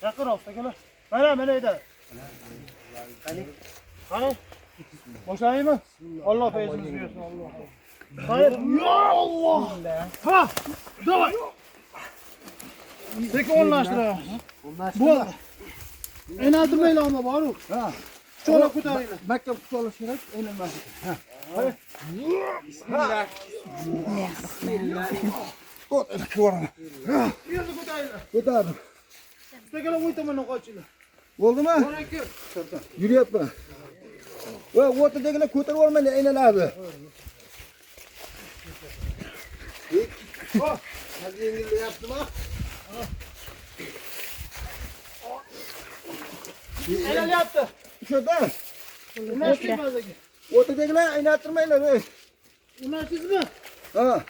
Yaqin olsa kelar. Mana edi. Qani? Boshlaymi? Alloh feyzimizni bersin, Alloh. Hayır. Ya Allah. Ha! Davay. Sekin o'rnashtiramiz. Bo'ldi. Aylantirmaylar ama Faruk. Ha. Cho'la ko'taringlar. Maktab tutolish kerak, aylanmas. Ha. Bismillah. Ko'taring. Yerni ko'taringlar. Ko'tardim. Ustakalar o'y tomondan qochinglar. Bo'ldimi? Yuryapman. Va o'rtadagilar ko'tarib olmaydi, aylanadi. Oh, hadi yengilyaptimi? Aylanayapti. Shunda. Unashtirmazdagi. O'rtadagilar aylantirmaylar, ey. Unashdingizmi? Ha.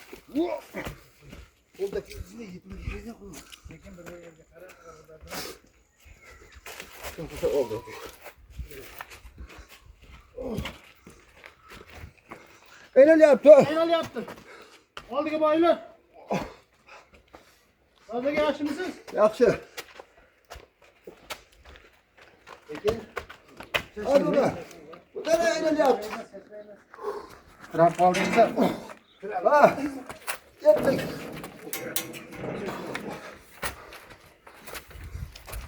Aylanayapti. Aylanayapti. Oldiga boringlar. Hozirga yaxshimisiz? Yaxshi. Hadi. Ko'tara aylanayapti. Kirib qoldingizlar. Ha. Yetdik.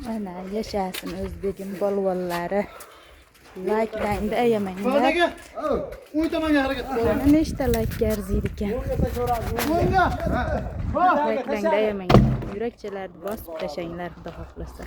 Ana yaşasın Özbek'in bolvonlari. Like'larni ayamanglar. Hozirga o'y tomonga harakat qiling. Ana nechta like arziydi ekan. O'ngga. Like'larni ayamanglar. Yurakchalarni bosib tashanglar, xudo xohlasa.